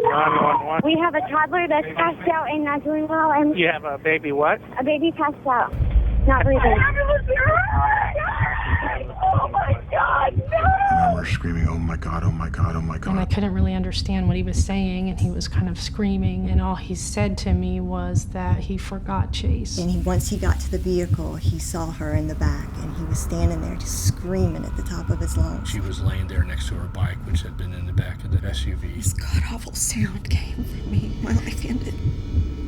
911. We have a toddler that's passed out and not doing well, and You have a baby what? a baby passed out, not breathing. Oh my God, no! I remember screaming, oh my God, oh my God, oh my God. And I couldn't really understand what he was saying, and he was kind of screaming, and all he said to me was that he forgot Chase. And once he got to the vehicle, he saw her in the back, and he was standing there just screaming at the top of his lungs. She was laying there next to her bike, which had been in the back of the SUV. This god-awful sound came from me. My life ended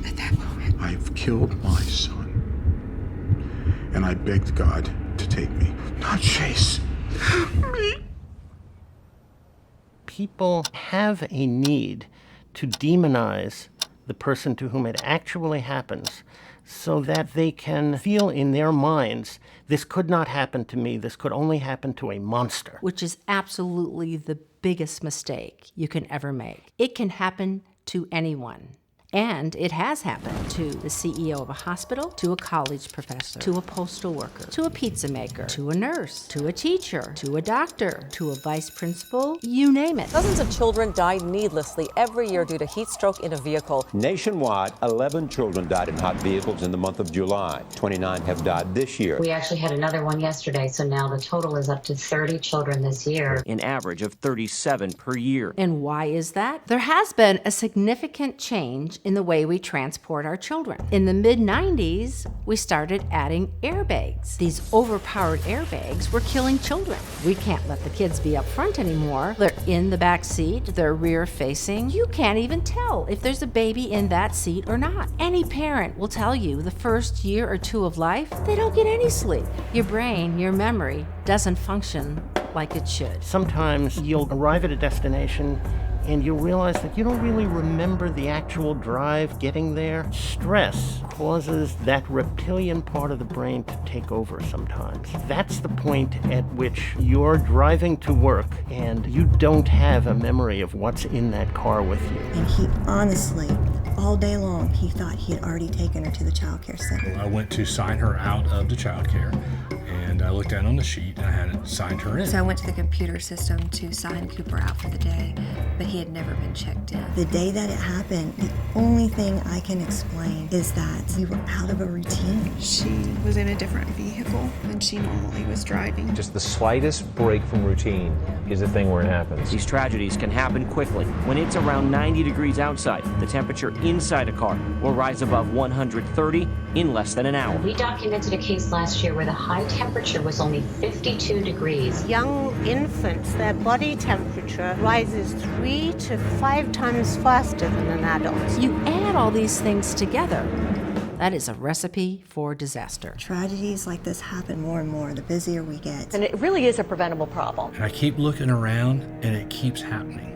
at that moment. I've killed my son. And I begged God to take me, not Chase. Me. People have a need to demonize the person to whom it actually happens so that they can feel in their minds, this could not happen to me, this could only happen to a monster. Which is absolutely the biggest mistake you can ever make. It can happen to anyone. And it has happened to the CEO of a hospital, to a college professor, to a postal worker, to a pizza maker, to a nurse, to a teacher, to a doctor, to a vice principal, you name it. Dozens of children die needlessly every year due to heat stroke in a vehicle. Nationwide, 11 children died in hot vehicles in the month of July. 29 have died this year. We actually had another one yesterday, so now the total is up to 30 children this year. An average of 37 per year. And why is that? There has been a significant change in the way we transport our children. In the mid-90s, we started adding airbags. These overpowered airbags were killing children. We can't let the kids be up front anymore. They're in the back seat, they're rear facing. You can't even tell if there's a baby in that seat or not. Any parent will tell you the first year or two of life, they don't get any sleep. Your brain, your memory doesn't function like it should. Sometimes you'll arrive at a destination and you'll realize that you don't really remember the actual drive getting there. Stress causes that reptilian part of the brain to take over sometimes. That's the point at which you're driving to work and you don't have a memory of what's in that car with you. And he honestly, all day long, he thought he had already taken her to the child care center. I went to sign her out of the child care, and I looked down on the sheet and I had signed her in. So I went to the computer system to sign Cooper out for the day, but he had never been checked in. The day that it happened, the only thing I can explain is that we were out of a routine. She was in a different vehicle than she normally was driving. Just the slightest break from routine is the thing where it happens. These tragedies can happen quickly. When it's around 90 degrees outside, the temperature inside a car will rise above 130 in less than an hour. We documented a case last year where the high temperature was only 52 degrees. Young infants, their body temperature rises 3 to 5 times faster than an adult. You add all these things together, that is a recipe for disaster. Tragedies like this happen more and more the busier we get. And it really is a preventable problem. And I keep looking around and it keeps happening.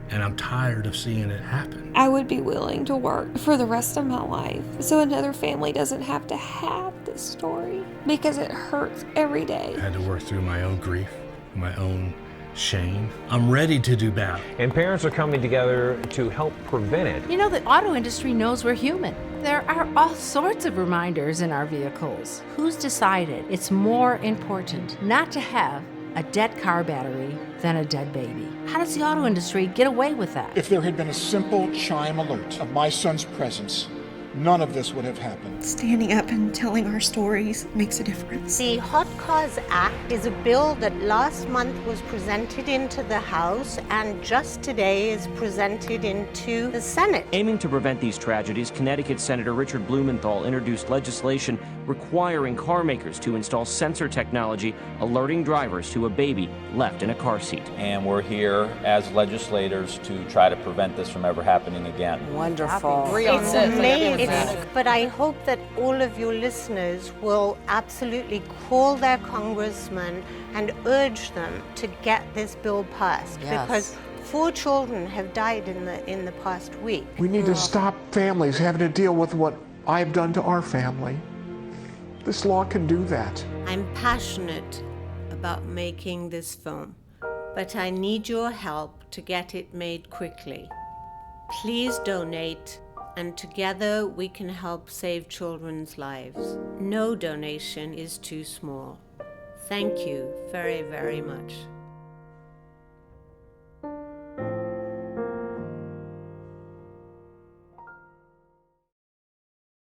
And I'm tired of seeing it happen. I would be willing to work for the rest of my life so another family doesn't have to have this story, because it hurts every day. I had to work through my own grief, my own shame. I'm ready to do battle. And parents are coming together to help prevent it. You know, the auto industry knows we're human. There are all sorts of reminders in our vehicles. Who's decided it's more important not to have a dead car battery than a dead baby? How does the auto industry get away with that? If there had been a simple chime alert of my son's presence, none of this would have happened. Standing up and telling our stories makes a difference. The Hot Cars Act is a bill that last month was presented into the House and just today is presented into the Senate. Aiming to prevent these tragedies, Connecticut Senator Richard Blumenthal introduced legislation requiring car makers to install sensor technology alerting drivers to a baby left in a car seat. And we're here as legislators to try to prevent this from ever happening again. Wonderful. It's amazing. But I hope that all of your listeners will absolutely call their congressman and urge them to get this bill passed. Yes. Because 4 children have died in the past week. We need to stop families having to deal with what I've done to our family. This law can do that. I'm passionate about making this film, but I need your help to get it made quickly. Please donate, and together we can help save children's lives. No donation is too small. Thank you very, very much.